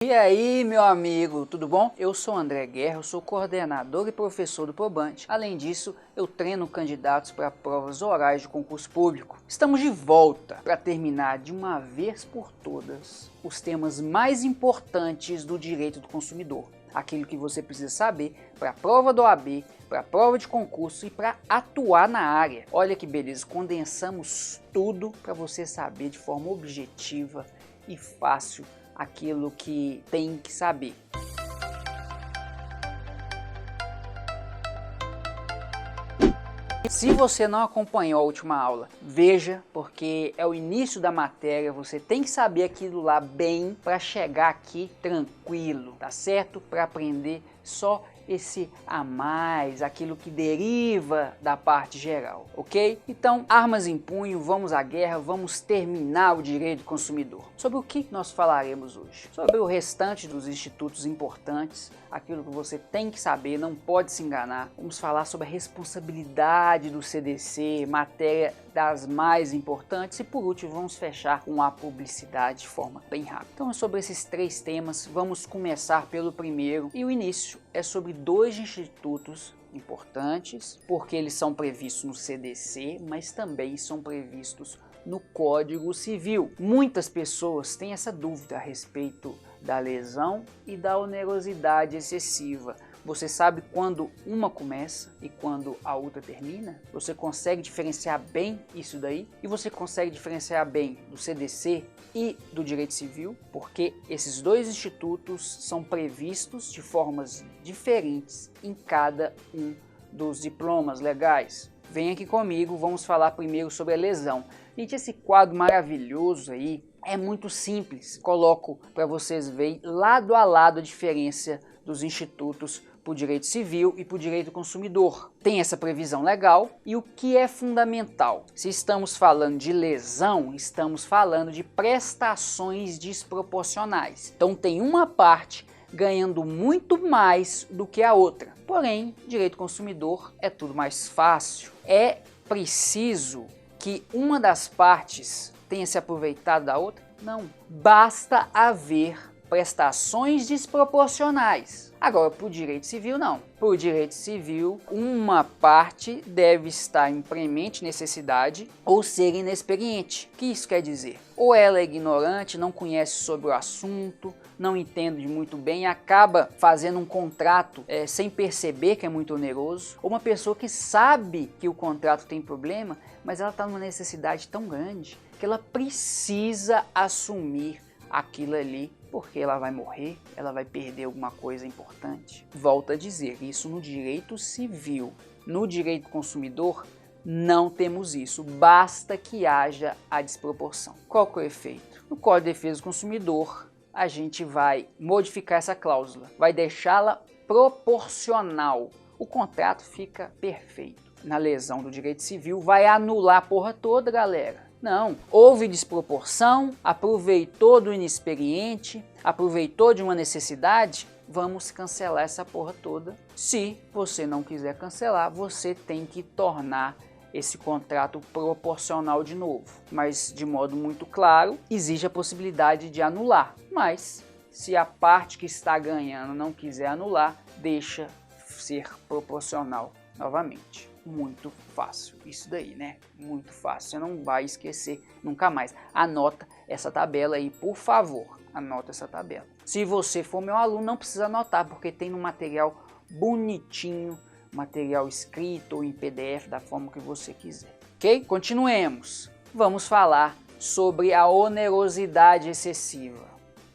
E aí, meu amigo, tudo bom? Eu sou André Guerra, eu sou coordenador e professor do Probant. Além disso, eu treino candidatos para provas orais de concurso público. Estamos de volta para terminar de uma vez por todas os temas mais importantes do direito do consumidor. Aquilo que você precisa saber para a prova da OAB, para a prova de concurso e para atuar na área. Olha que beleza, condensamos tudo para você saber de forma objetiva e fácil aquilo que tem que saber. Se você não acompanhou a última aula, veja, porque é o início da matéria, você tem que saber aquilo lá bem para chegar aqui tranquilo, tá certo? Para aprender só esse a mais, aquilo que deriva da parte geral, ok? Então, armas em punho, vamos à guerra, vamos terminar o direito do consumidor. Sobre o que nós falaremos hoje? Sobre o restante dos institutos importantes, aquilo que você tem que saber, não pode se enganar. Vamos falar sobre a responsabilidade do CDC, matéria das mais importantes e por último vamos fechar com a publicidade de forma bem rápida. Então, sobre esses três temas, vamos começar pelo primeiro e o início é sobre dois institutos importantes, porque eles são previstos no CDC, mas também são previstos no Código Civil. Muitas pessoas têm essa dúvida a respeito da lesão e da onerosidade excessiva. Você sabe quando uma começa e quando a outra termina? Você consegue diferenciar bem isso daí? E você consegue diferenciar bem do CDC e do direito civil? Porque esses dois institutos são previstos de formas diferentes em cada um dos diplomas legais. Vem aqui comigo, vamos falar primeiro sobre a lesão. Gente, esse quadro maravilhoso aí é muito simples. Coloco para vocês verem lado a lado a diferença dos institutos para o direito civil e para o direito do consumidor. Tem essa previsão legal e o que é fundamental? Se estamos falando de lesão, estamos falando de prestações desproporcionais. Então tem uma parte ganhando muito mais do que a outra. Porém, direito do consumidor é tudo mais fácil. É preciso que uma das partes tenha se aproveitado da outra? Não. Basta haver prestações desproporcionais. Agora, para o direito civil, não. Para o direito civil, uma parte deve estar em premente necessidade ou ser inexperiente. O que isso quer dizer? Ou ela é ignorante, não conhece sobre o assunto, não entende muito bem e acaba fazendo um contrato sem perceber que é muito oneroso. Ou uma pessoa que sabe que o contrato tem problema, mas ela está numa necessidade tão grande que ela precisa assumir aquilo ali, porque ela vai morrer, ela vai perder alguma coisa importante. Volto a dizer, isso no direito civil. No direito do consumidor, não temos isso, basta que haja a desproporção. Qual que é o efeito? No Código de Defesa do Consumidor, a gente vai modificar essa cláusula, vai deixá-la proporcional. O contrato fica perfeito. Na lesão do direito civil, vai anular a porra toda, galera. Não, houve desproporção, aproveitou do inexperiente, aproveitou de uma necessidade, vamos cancelar essa porra toda. Se você não quiser cancelar, você tem que tornar esse contrato proporcional de novo. Mas de modo muito claro, existe a possibilidade de anular. Mas se a parte que está ganhando não quiser anular, deixa ser proporcional novamente. Muito fácil isso daí, né? Muito fácil, você não vai esquecer nunca mais. Anota essa tabela aí, por favor, anota essa tabela. Se você for meu aluno, não precisa anotar, porque tem no material bonitinho, material escrito ou em PDF, da forma que você quiser, ok? Continuemos. Vamos falar sobre a onerosidade excessiva,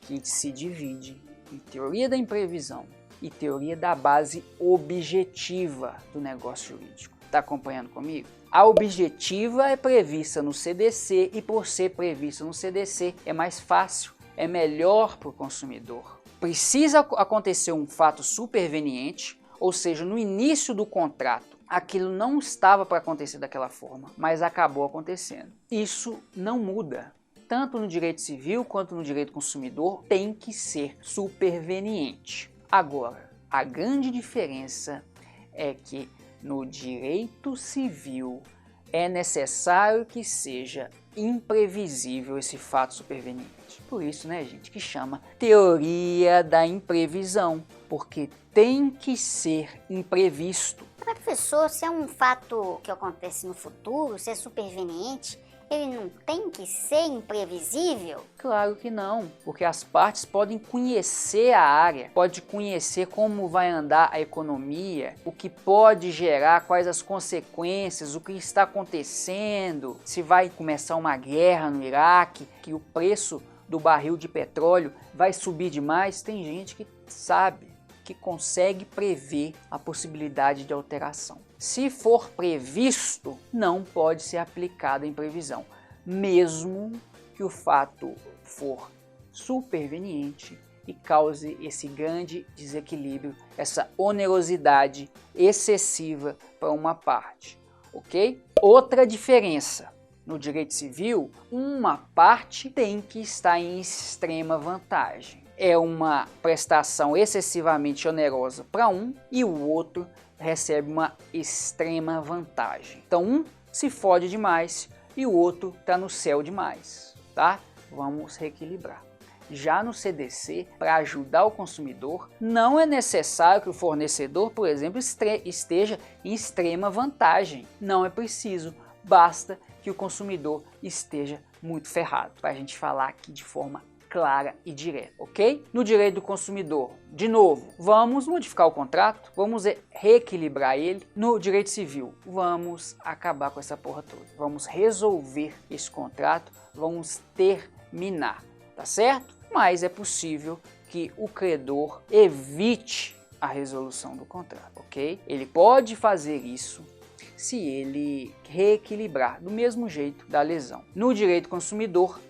que se divide em teoria da imprevisão e teoria da base objetiva do negócio jurídico. Está acompanhando comigo? A objetiva é prevista no CDC e por ser prevista no CDC é mais fácil, é melhor para o consumidor. Precisa acontecer um fato superveniente, ou seja, no início do contrato, aquilo não estava para acontecer daquela forma, mas acabou acontecendo. Isso não muda. Tanto no direito civil quanto no direito consumidor tem que ser superveniente. Agora, a grande diferença é que no direito civil é necessário que seja imprevisível esse fato superveniente. verdade. Por isso, né, gente, que chama teoria da imprevisão, porque tem que ser imprevisto. Mas, professor, se é um fato que acontece no futuro, se é superveniente, ele não tem que ser imprevisível? Claro que não, porque as partes podem conhecer a área, pode conhecer como vai andar a economia, o que pode gerar, quais as consequências, o que está acontecendo, se vai começar uma guerra no Iraque, que o preço do barril de petróleo vai subir demais. Tem gente que sabe, que consegue prever a possibilidade de alteração. Se for previsto, não pode ser aplicado em previsão, mesmo que o fato for superveniente e cause esse grande desequilíbrio, essa onerosidade excessiva para uma parte, ok? Outra diferença: no direito civil, uma parte tem que estar em extrema vantagem. É uma prestação excessivamente onerosa para um e o outro recebe uma extrema vantagem. Então um se fode demais e o outro está no céu demais, tá? Vamos reequilibrar. Já no CDC, para ajudar o consumidor, não é necessário que o fornecedor, por exemplo, esteja em extrema vantagem. Não é preciso, basta que o consumidor esteja muito ferrado, para a gente falar aqui de forma clara e direta, ok? No direito do consumidor, de novo, vamos modificar o contrato, vamos reequilibrar ele. No direito civil, vamos acabar com essa porra toda, vamos resolver esse contrato, vamos terminar, tá certo? Mas é possível que o credor evite a resolução do contrato, ok? Ele pode fazer isso se ele reequilibrar do mesmo jeito da lesão. No direito consumidor,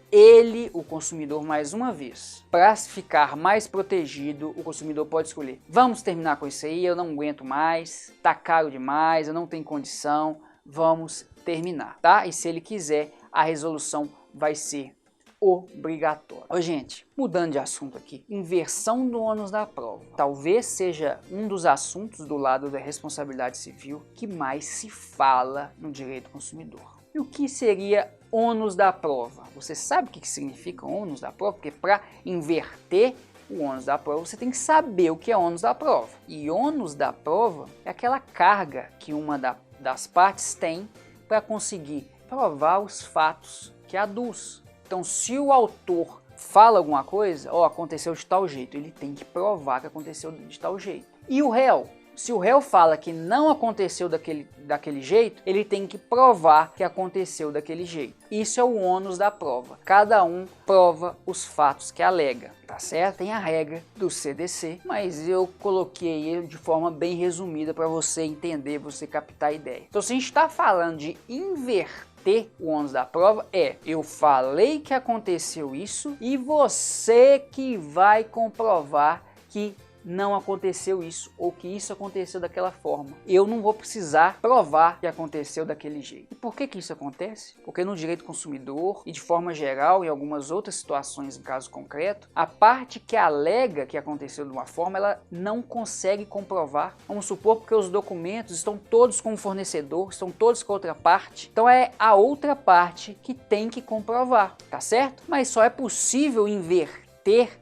o consumidor, mais uma vez, para ficar mais protegido, o consumidor pode escolher: vamos terminar com isso aí, eu não aguento mais, tá caro demais, eu não tenho condição, vamos terminar, tá? E se ele quiser, a resolução vai ser obrigatória. Ô, gente, mudando de assunto aqui, inversão do ônus da prova. Talvez seja um dos assuntos do lado da responsabilidade civil que mais se fala no direito consumidor. E o que seria ônus da prova? Você sabe o que significa ônus da prova? Porque para inverter o ônus da prova, você tem que saber o que é ônus da prova. E ônus da prova é aquela carga que uma das partes tem para conseguir provar os fatos que aduz. Então, se o autor fala alguma coisa, aconteceu de tal jeito, ele tem que provar que aconteceu de tal jeito. E o réu? Se o réu fala que não aconteceu daquele jeito, ele tem que provar que aconteceu daquele jeito. Isso é o ônus da prova. Cada um prova os fatos que alega, tá certo? Tem a regra do CDC, mas eu coloquei ele de forma bem resumida para você entender, você captar a ideia. Então, se a gente está falando de inverter o ônus da prova, eu falei que aconteceu isso e você que vai comprovar que não aconteceu isso ou que isso aconteceu daquela forma. Eu não vou precisar provar que aconteceu daquele jeito. E por que isso acontece? Porque no direito consumidor e de forma geral em algumas outras situações, em caso concreto, a parte que alega que aconteceu de uma forma, ela não consegue comprovar. Vamos supor, porque os documentos estão todos com o fornecedor, estão todos com a outra parte. Então é a outra parte que tem que comprovar, tá certo? Mas só é possível inverter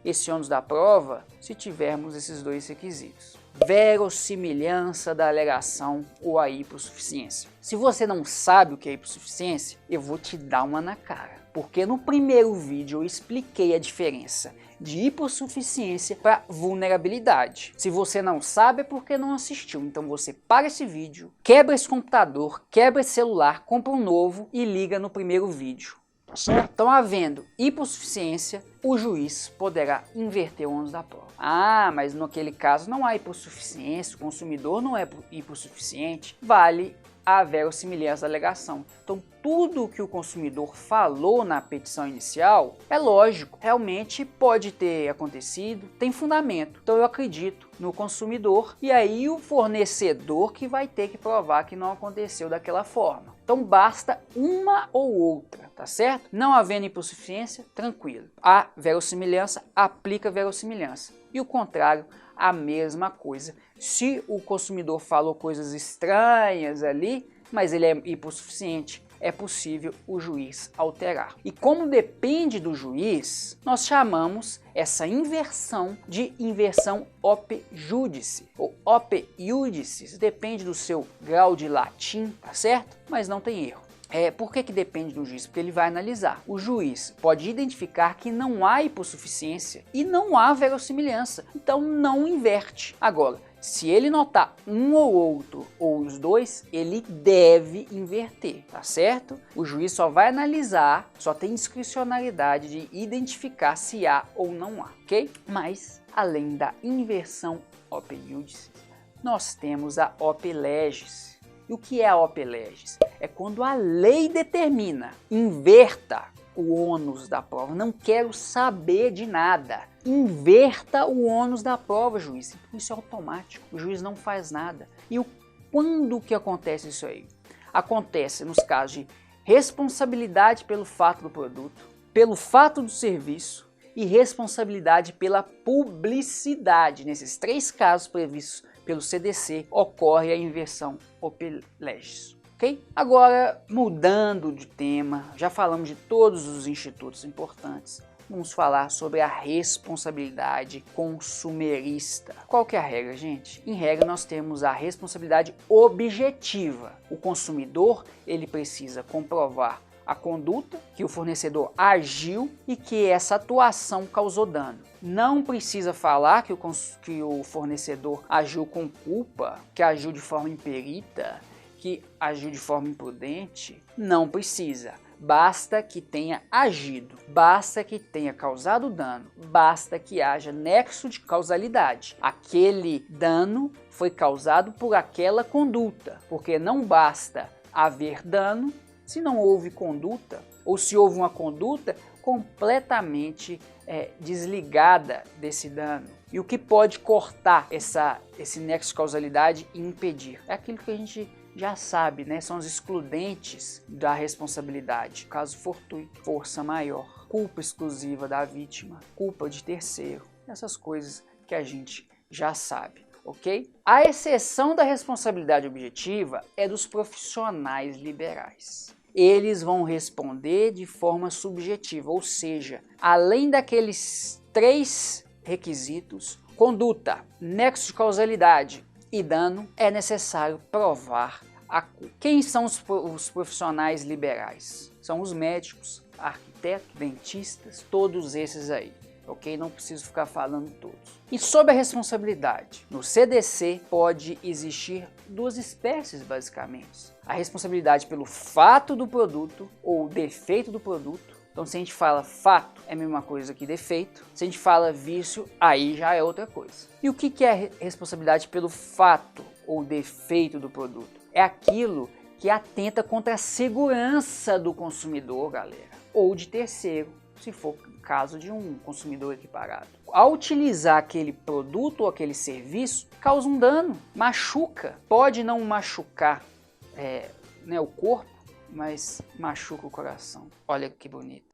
esse ônus da prova se tivermos esses dois requisitos: verossimilhança da alegação ou a hipossuficiência. Se você não sabe o que é hipossuficiência, eu vou te dar uma na cara, porque no primeiro vídeo eu expliquei a diferença de hipossuficiência para vulnerabilidade. Se você não sabe, é porque não assistiu. Então você para esse vídeo, quebra esse computador, quebra esse celular, compra um novo e liga no primeiro vídeo. Então, havendo hipossuficiência, o juiz poderá inverter o ônus da prova. Mas naquele caso não há hipossuficiência, o consumidor não é hipossuficiente, vale a verossimilhança da alegação. Então, tudo o que o consumidor falou na petição inicial é lógico, realmente pode ter acontecido, tem fundamento. Então, eu acredito no consumidor e aí o fornecedor que vai ter que provar que não aconteceu daquela forma. Então, basta uma ou outra, tá certo? Não havendo hipossuficiência, tranquilo. A verossimilhança, aplica a verossimilhança. E o contrário, a mesma coisa. Se o consumidor falou coisas estranhas ali, mas ele é hipossuficiente, é possível o juiz alterar. E como depende do juiz, nós chamamos essa inversão de inversão op judice, ou op iudicis, depende do seu grau de latim, tá certo? Mas não tem erro. Por que depende do juiz? Porque ele vai analisar. O juiz pode identificar que não há hipossuficiência e não há verossimilhança, então não inverte. Agora, se ele notar um ou outro, ou os dois, ele deve inverter, tá certo? O juiz só vai analisar, só tem discricionariedade de identificar se há ou não há, ok? Mas, além da inversão op iudicis, nós temos a op legis. E o que é a op legis? É quando a lei determina, inverta o ônus da prova. Não quero saber de nada. Inverta o ônus da prova, juiz. Isso é automático. O juiz não faz nada. E quando que acontece isso aí? Acontece nos casos de responsabilidade pelo fato do produto, pelo fato do serviço e responsabilidade pela publicidade. Nesses 3 casos previstos pelo CDC, ocorre a inversão op legis. Okay? Agora, mudando de tema, já falamos de todos os institutos importantes, vamos falar sobre a responsabilidade consumerista. Qual que é a regra, gente? Em regra, nós temos a responsabilidade objetiva. O consumidor, ele precisa comprovar a conduta, que o fornecedor agiu e que essa atuação causou dano. Não precisa falar que o fornecedor agiu com culpa, que agiu de forma imperita, que agiu de forma imprudente. Não precisa. Basta que tenha agido, basta que tenha causado dano, basta que haja nexo de causalidade. Aquele dano foi causado por aquela conduta, porque não basta haver dano se não houve conduta, ou se houve uma conduta completamente desligada desse dano. E o que pode cortar esse nexo de causalidade e impedir? É aquilo que a gente já sabe, né? São os excludentes da responsabilidade. Caso fortuito, força maior, culpa exclusiva da vítima, culpa de terceiro, essas coisas que a gente já sabe. Ok? A exceção da responsabilidade objetiva é dos profissionais liberais. Eles vão responder de forma subjetiva, ou seja, além daqueles 3 requisitos, conduta, nexo de causalidade e dano, é necessário provar a culpa. Quem são os profissionais liberais? São os médicos, arquitetos, dentistas, todos esses aí. Ok? Não preciso ficar falando todos. E sobre a responsabilidade, no CDC pode existir 2 espécies basicamente. A responsabilidade pelo fato do produto ou defeito do produto. Então se a gente fala fato, é a mesma coisa que defeito. Se a gente fala vício, aí já é outra coisa. E o que é responsabilidade pelo fato ou defeito do produto? É aquilo que atenta contra a segurança do consumidor, galera, ou de terceiro, se for caso de um consumidor equiparado. Ao utilizar aquele produto ou aquele serviço, causa um dano, machuca. Pode não machucar o corpo, mas machuca o coração. Olha que bonito.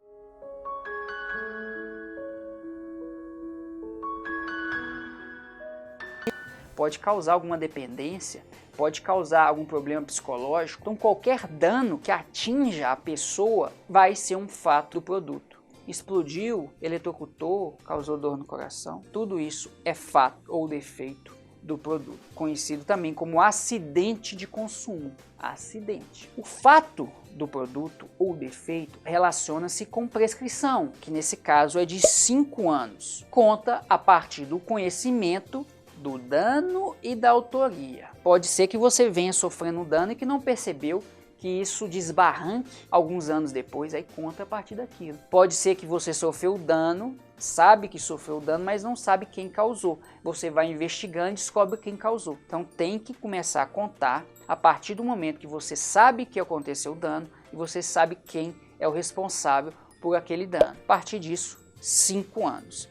Pode causar alguma dependência, pode causar algum problema psicológico. Então qualquer dano que atinja a pessoa vai ser um fato do produto. Explodiu, eletrocutou, causou dor no coração. Tudo isso é fato ou defeito do produto, conhecido também como acidente de consumo. Acidente. O fato do produto ou defeito relaciona-se com prescrição, que nesse caso é de 5 anos. Conta a partir do conhecimento do dano e da autoria. Pode ser que você venha sofrendo um dano e que não percebeu, que isso desbarranque alguns anos depois, aí conta a partir daquilo. Pode ser que você sofreu dano, sabe que sofreu dano, mas não sabe quem causou. Você vai investigando e descobre quem causou. Então tem que começar a contar a partir do momento que você sabe que aconteceu o dano e você sabe quem é o responsável por aquele dano. A partir disso, 5 anos.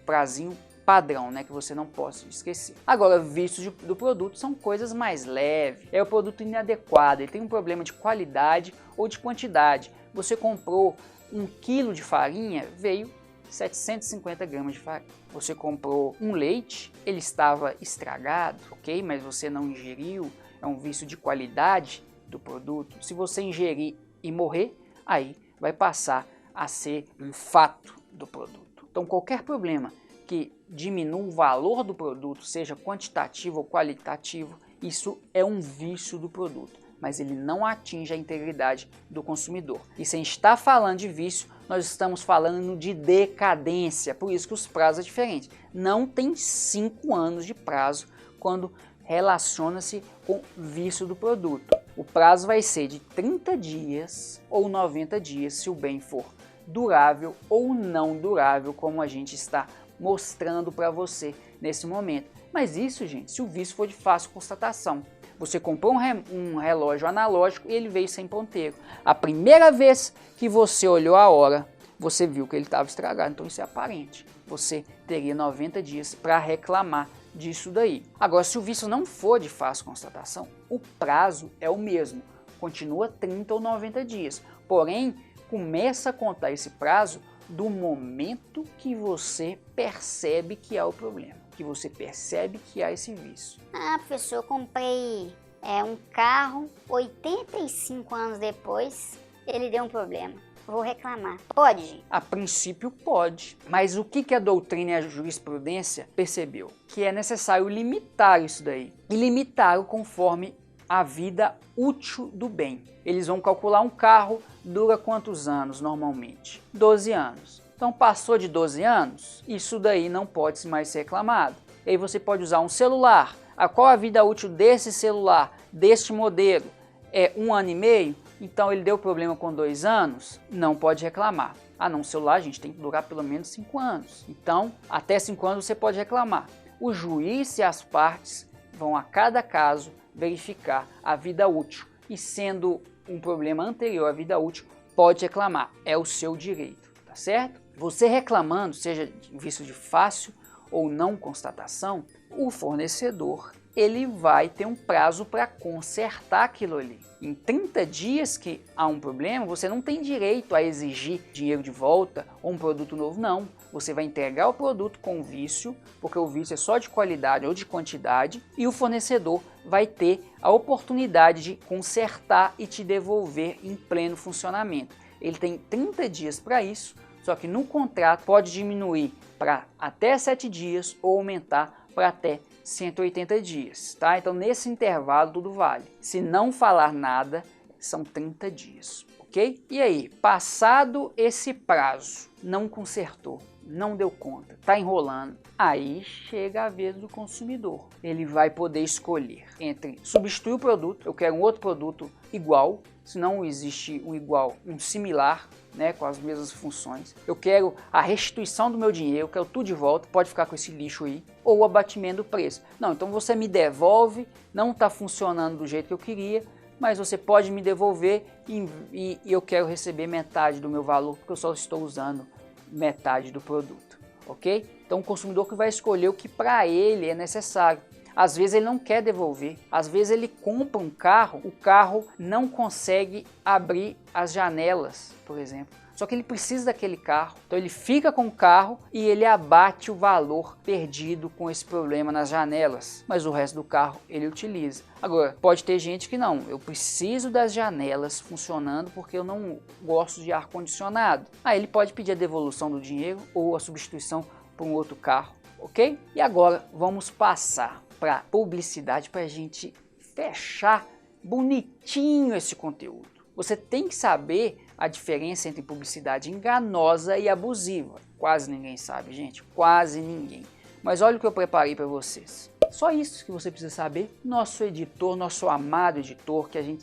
Prazinho padrão, né, que você não possa esquecer. Agora, vícios do produto são coisas mais leves. É o produto inadequado, ele tem um problema de qualidade ou de quantidade. Você comprou 1 quilo de farinha, veio 750 gramas de farinha. Você comprou um leite, ele estava estragado, ok? Mas você não ingeriu, é um vício de qualidade do produto. Se você ingerir e morrer, aí vai passar a ser um fato do produto. Então qualquer problema que diminua o valor do produto, seja quantitativo ou qualitativo, isso é um vício do produto, mas ele não atinge a integridade do consumidor. E se a gente está falando de vício, nós estamos falando de decadência, por isso que os prazos são diferentes. Não tem 5 anos de prazo quando relaciona-se com vício do produto. O prazo vai ser de 30 dias ou 90 dias se o bem for durável ou não durável, como a gente está mostrando para você nesse momento. Mas isso, gente, se o vício for de fácil constatação. Você comprou um relógio analógico e ele veio sem ponteiro. A primeira vez que você olhou a hora, você viu que ele estava estragado, então isso é aparente. Você teria 90 dias para reclamar disso daí. Agora, se o vício não for de fácil constatação, o prazo é o mesmo, continua 30 ou 90 dias. Porém, começa a contar esse prazo do momento que você percebe que há o problema, que você percebe que há esse vício. Ah, professor, eu comprei um carro, 85 anos depois, ele deu um problema. Vou reclamar. Pode, gente? A princípio pode, mas o que a doutrina e a jurisprudência percebeu? Que é necessário limitar isso daí. E limitaram conforme a vida útil do bem. Eles vão calcular um carro, dura quantos anos normalmente? 12 anos. Então passou de 12 anos, isso daí não pode mais ser reclamado. E aí você pode usar um celular. Qual a vida útil desse celular, deste modelo? É 1 ano e meio? Então ele deu problema com 2 anos? Não pode reclamar. No celular, gente, tem que durar pelo menos 5 anos. Então, até 5 anos você pode reclamar. O juiz e as partes vão a cada caso verificar a vida útil. E sendo um problema anterior à vida útil, pode reclamar. É o seu direito, tá certo? Você reclamando, seja vício de fácil ou não constatação, o fornecedor ele vai ter um prazo para consertar aquilo ali. Em 30 dias que há um problema, você não tem direito a exigir dinheiro de volta ou um produto novo, não. Você vai entregar o produto com vício, porque o vício é só de qualidade ou de quantidade, e o fornecedor vai ter a oportunidade de consertar e te devolver em pleno funcionamento. Ele tem 30 dias para isso, só que no contrato pode diminuir para até 7 dias ou aumentar para até 180 dias, tá? Então nesse intervalo tudo vale. Se não falar nada, são 30 dias, ok? E aí, passado esse prazo, não consertou, não deu conta, tá enrolando, aí chega a vez do consumidor. Ele vai poder escolher entre substituir o produto, eu quero um outro produto igual, se não existe um igual, um similar, né, com as mesmas funções. Eu quero a restituição do meu dinheiro, eu quero tudo de volta, pode ficar com esse lixo aí, ou o abatimento do preço. Não, então você me devolve, não está funcionando do jeito que eu queria, mas você pode me devolver e eu quero receber metade do meu valor, porque eu só estou usando metade do produto, ok? Então o consumidor que vai escolher o que para ele é necessário. Às vezes ele não quer devolver, às vezes ele compra um carro, o carro não consegue abrir as janelas, por exemplo. Só que ele precisa daquele carro, então ele fica com o carro e ele abate o valor perdido com esse problema nas janelas, mas o resto do carro ele utiliza. Agora, pode ter gente que não, eu preciso das janelas funcionando porque eu não gosto de ar-condicionado. Aí ele pode pedir a devolução do dinheiro ou a substituição por um outro carro, ok? E agora vamos passar para publicidade para a gente fechar bonitinho esse conteúdo. Você tem que saber a diferença entre publicidade enganosa e abusiva. Quase ninguém sabe, gente, quase ninguém. Mas olha o que eu preparei para vocês. Só isso que você precisa saber. Nosso editor, nosso amado editor, que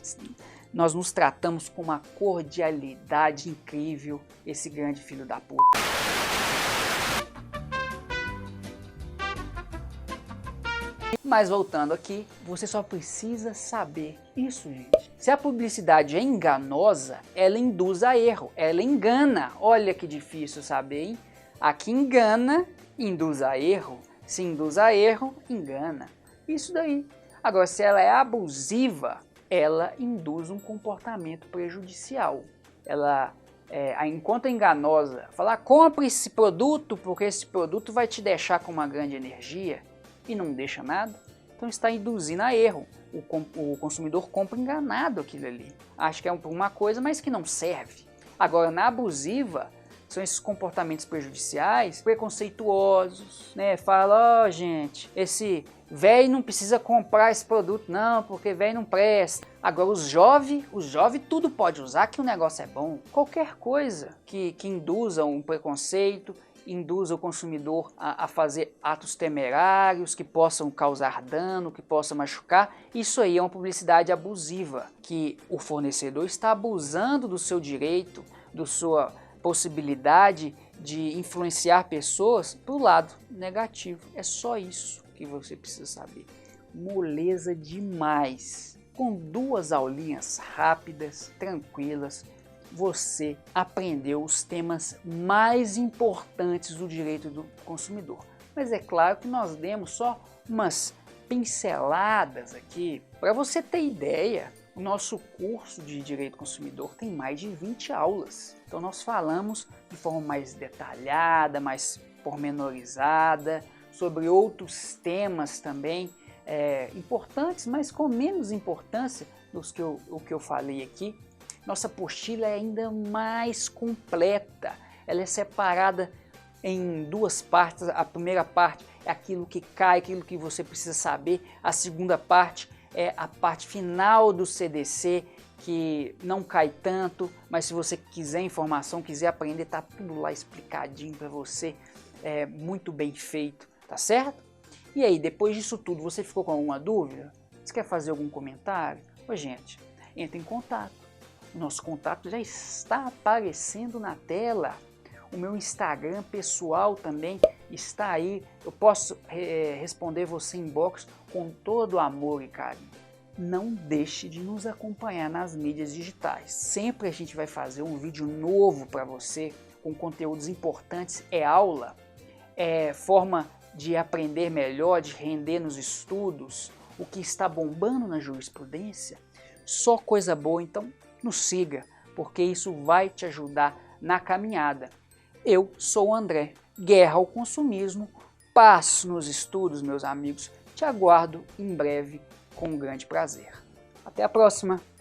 nós nos tratamos com uma cordialidade incrível, esse grande filho da puta. Mas voltando aqui, você só precisa saber isso, gente. Se a publicidade é enganosa, ela induz a erro, ela engana. Olha que difícil saber, hein? Aqui engana, induz a erro. Se induz a erro, engana. Isso daí. Agora, se ela é abusiva, ela induz um comportamento prejudicial. Ela, enquanto é enganosa, falar compre esse produto porque esse produto vai te deixar com uma grande energia, e não deixa nada, Então está induzindo a erro. O consumidor compra enganado aquilo ali. Acha que é uma coisa, mas que não serve. Agora, na abusiva, são esses comportamentos prejudiciais, preconceituosos, né? Fala, ó, gente, esse velho não precisa comprar esse produto não, porque velho não presta. Agora os jovens tudo pode usar, que o negócio é bom. Qualquer coisa que induza um preconceito, induza o consumidor a fazer atos temerários que possam causar dano, que possam machucar, isso aí é uma publicidade abusiva, que o fornecedor está abusando do seu direito, da sua possibilidade de influenciar pessoas para o lado negativo. É só isso que você precisa saber. Moleza demais. Com 2 aulinhas rápidas, tranquilas, você aprendeu os temas mais importantes do direito do consumidor. Mas é claro que nós demos só umas pinceladas aqui. Para você ter ideia, o nosso curso de Direito do Consumidor tem mais de 20 aulas. Então nós falamos de forma mais detalhada, mais pormenorizada, sobre outros temas também importantes, mas com menos importância do que eu falei aqui. Nossa apostila é ainda mais completa. Ela é separada em 2 partes. A primeira parte é aquilo que cai, aquilo que você precisa saber. A segunda parte é a parte final do CDC, que não cai tanto, mas se você quiser informação, quiser aprender, tá tudo lá explicadinho para você, muito bem feito, tá certo? E aí, depois disso tudo, você ficou com alguma dúvida? Você quer fazer algum comentário? Ô, gente, entre em contato. O nosso contato já está aparecendo na tela. O meu Instagram pessoal também está aí. Eu posso responder você em inbox com todo amor e carinho. Não deixe de nos acompanhar nas mídias digitais. Sempre a gente vai fazer um vídeo novo para você, com conteúdos importantes. É aula, é forma de aprender melhor, de render nos estudos, o que está bombando na jurisprudência. Só coisa boa, então nos siga, porque isso vai te ajudar na caminhada. Eu sou o André, Guerra ao Consumismo, passo nos estudos, meus amigos, te aguardo em breve com um grande prazer. Até a próxima!